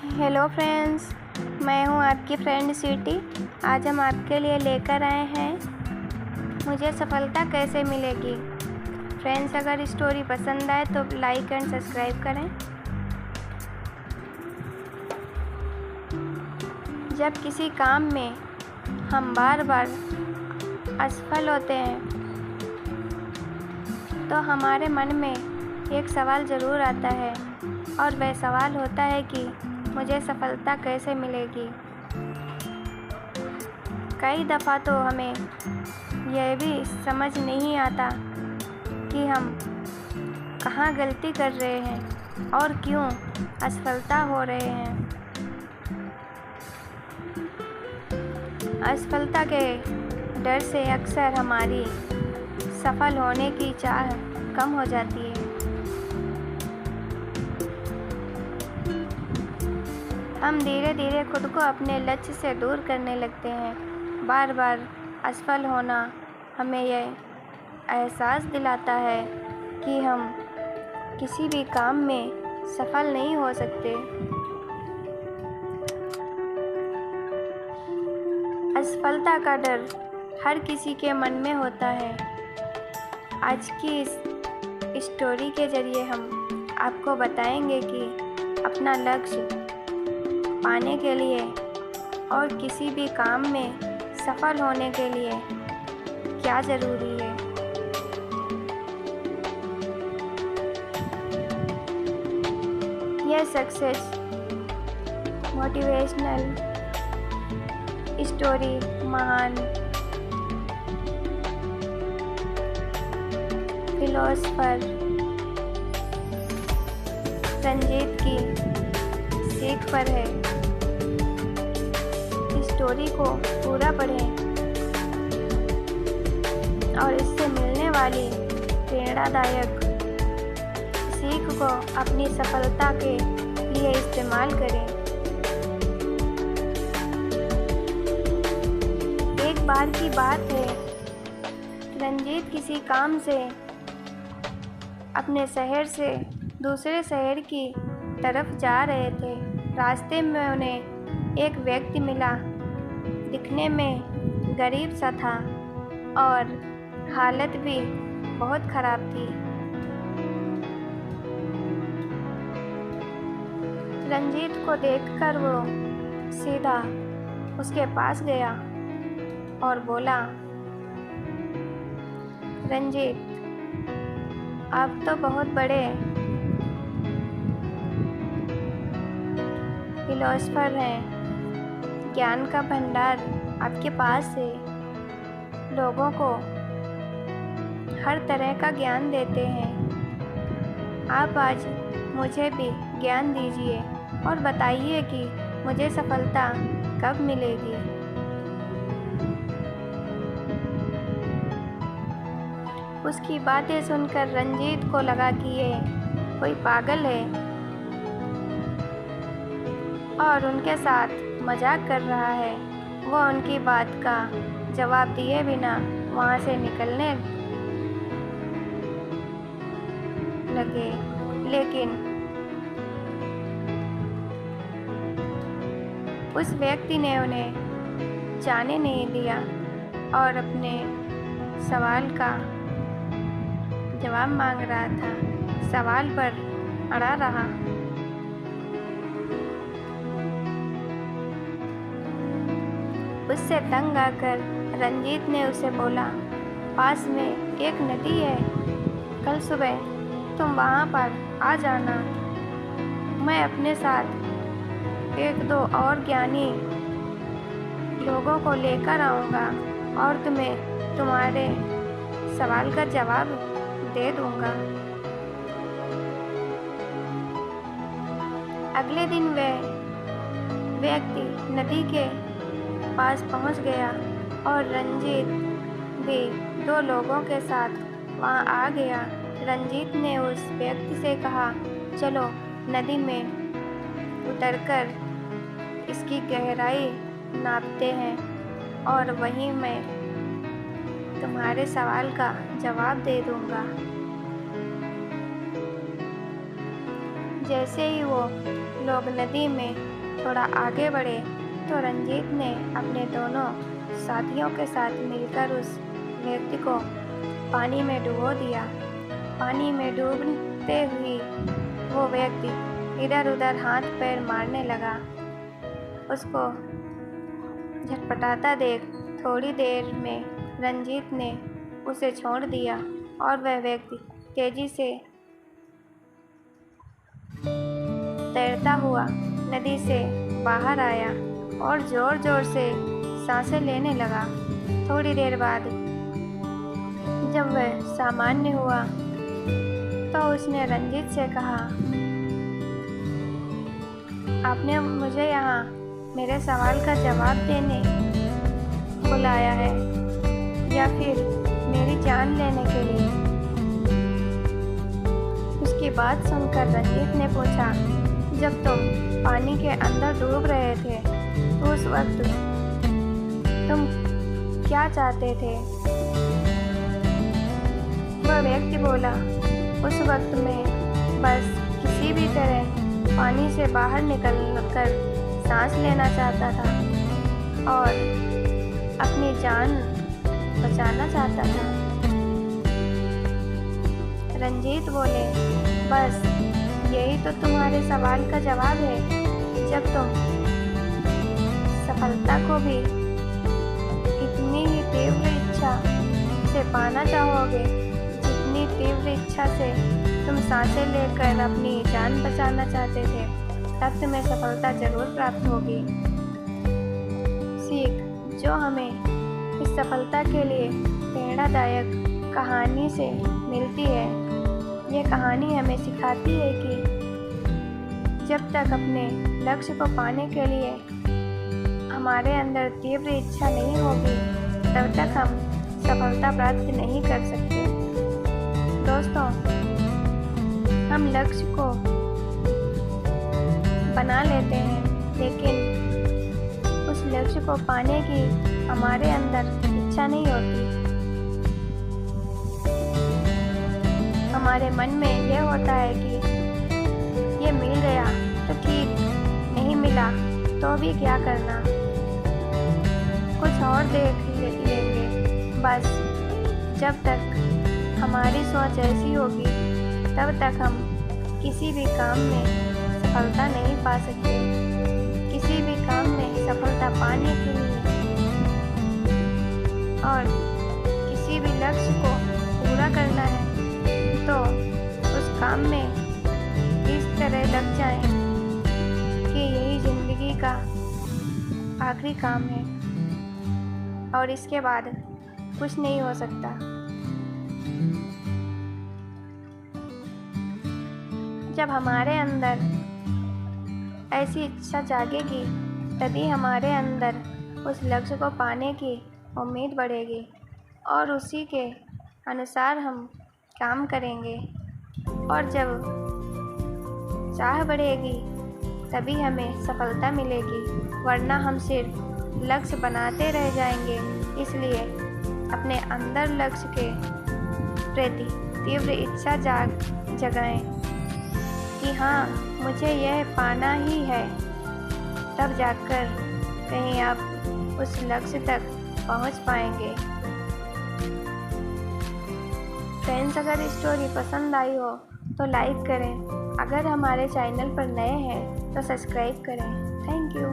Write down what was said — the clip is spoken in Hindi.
हेलो फ्रेंड्स, मैं हूं आपकी फ्रेंड स्वीटी। आज हम आपके लिए लेकर आए हैं मुझे सफलता कैसे मिलेगी। फ्रेंड्स, अगर स्टोरी पसंद आए तो लाइक एंड सब्सक्राइब करें। जब किसी काम में हम बार बार असफल होते हैं तो हमारे मन में एक सवाल ज़रूर आता है, और वह सवाल होता है कि मुझे सफलता कैसे मिलेगी। कई दफ़ा तो हमें यह भी समझ नहीं आता कि हम कहाँ गलती कर रहे हैं और क्यों असफलता हो रहे हैं। असफलता के डर से अक्सर हमारी सफल होने की चाह कम हो जाती है। हम धीरे धीरे खुद को अपने लक्ष्य से दूर करने लगते हैं। बार बार असफल होना हमें यह एहसास दिलाता है कि हम किसी भी काम में सफल नहीं हो सकते। असफलता का डर हर किसी के मन में होता है। आज की इस स्टोरी के जरिए हम आपको बताएंगे कि अपना लक्ष्य पाने के लिए और किसी भी काम में सफल होने के लिए क्या ज़रूरी है। यह सक्सेस मोटिवेशनल स्टोरी महान फिलोसोफर रंजीत की सीख पर है। स्टोरी को पूरा पढ़ें और इससे मिलने वाली प्रेरणादायक सीख को अपनी सफलता के लिए इस्तेमाल करें। एक बार की बात है, रंजीत किसी काम से अपने शहर से दूसरे शहर की तरफ जा रहे थे। रास्ते में उन्हें एक व्यक्ति मिला। दिखने में गरीब सा था और हालत भी बहुत ख़राब थी। रंजीत को देखकर वो सीधा उसके पास गया और बोला, रंजीत, आप तो बहुत बड़े फिलोसोफर हैं। ज्ञान का भंडार आपके पास है। लोगों को हर तरह का ज्ञान देते हैं। आप आज मुझे भी ज्ञान दीजिए और बताइए कि मुझे सफलता कब मिलेगी। उसकी बातें सुनकर रंजीत को लगा कि ये कोई पागल है और उनके साथ मजाक कर रहा है। वो उनकी बात का जवाब दिए बिना वहाँ से निकलने लगे, लेकिन उस व्यक्ति ने उन्हें जाने नहीं दिया और अपने सवाल का जवाब मांग रहा था। सवाल पर अड़ा रहा। उससे तंग आकर रंजीत ने उसे बोला, पास में एक नदी है, कल सुबह तुम वहाँ पर आ जाना। मैं अपने साथ एक दो और ज्ञानी लोगों को लेकर आऊँगा और तुम्हें तुम्हारे सवाल का जवाब दे दूँगा। अगले दिन वह व्यक्ति नदी के पास पहुंच गया और रंजीत भी दो लोगों के साथ वहां आ गया। रंजीत ने उस व्यक्ति से कहा, चलो नदी में उतरकर इसकी गहराई नापते हैं और वहीं मैं तुम्हारे सवाल का जवाब दे दूंगा। जैसे ही वो लोग नदी में थोड़ा आगे बढ़े तो रंजीत ने अपने दोनों साथियों के साथ मिलकर उस व्यक्ति को पानी में डुबो दिया। पानी में डूबते हुए वो व्यक्ति इधर उधर हाथ पैर मारने लगा। उसको झटपटाता देख थोड़ी देर में रंजीत ने उसे छोड़ दिया और वह व्यक्ति तेजी से तैरता हुआ नदी से बाहर आया और जोर जोर से सांसें लेने लगा। थोड़ी देर बाद जब वह सामान्य हुआ तो उसने रंजीत से कहा, आपने मुझे यहाँ मेरे सवाल का जवाब देने बुलाया है या फिर मेरी जान लेने के लिए? उसकी बात सुनकर रंजीत ने पूछा, जब तुम पानी के अंदर डूब रहे थे तो उस वक्त तुम क्या चाहते थे? वह व्यक्ति बोला, उस वक्त मैं बस किसी भी तरह पानी से बाहर निकलकर सांस लेना चाहता था और अपनी जान बचाना चाहता था। रंजीत बोले, बस यही तो तुम्हारे सवाल का जवाब है। जब तुम सफलता को भी इतनी ही तीव्र इच्छा से पाना चाहोगे जितनी तीव्र इच्छा से तुम सांसें लेकर अपनी जान बचाना चाहते थे, तब तुम्हें सफलता जरूर प्राप्त होगी। सीख जो हमें इस सफलता के लिए प्रेरणादायक कहानी से मिलती है, ये कहानी हमें सिखाती है कि जब तक अपने लक्ष्य को पाने के लिए हमारे अंदर तीव्र इच्छा नहीं होगी, तब तक हम सफलता प्राप्त नहीं कर सकते। दोस्तों, हम लक्ष्य को बना लेते हैं, लेकिन उस लक्ष्य को पाने की हमारे अंदर इच्छा नहीं होती। हमारे मन में यह होता है कि ये मिल गया तो ठीक, नहीं मिला तो भी क्या करना, कुछ और देख लेंगे। बस जब तक हमारी सोच ऐसी होगी तब तक हम किसी भी काम में सफलता नहीं पा सकते। किसी भी काम में सफलता पाने के लिए और किसी भी लक्ष्य को पूरा करना है तो उस काम में इस तरह लग जाएं कि यही जिंदगी का आखिरी काम है और इसके बाद कुछ नहीं हो सकता। जब हमारे अंदर ऐसी इच्छा जागेगी तभी हमारे अंदर उस लक्ष्य को पाने की उम्मीद बढ़ेगी और उसी के अनुसार हम काम करेंगे। और जब चाह बढ़ेगी तभी हमें सफलता मिलेगी, वरना हम सिर्फ लक्ष्य बनाते रह जाएंगे। इसलिए अपने अंदर लक्ष्य के प्रति तीव्र इच्छा जगाएं कि हाँ, मुझे यह पाना ही है। तब जाकर कहीं आप उस लक्ष्य तक पहुंच पाएंगे। फ्रेंड्स, अगर स्टोरी पसंद आई हो तो लाइक करें। अगर हमारे चैनल पर नए हैं तो सब्सक्राइब करें। Thank you.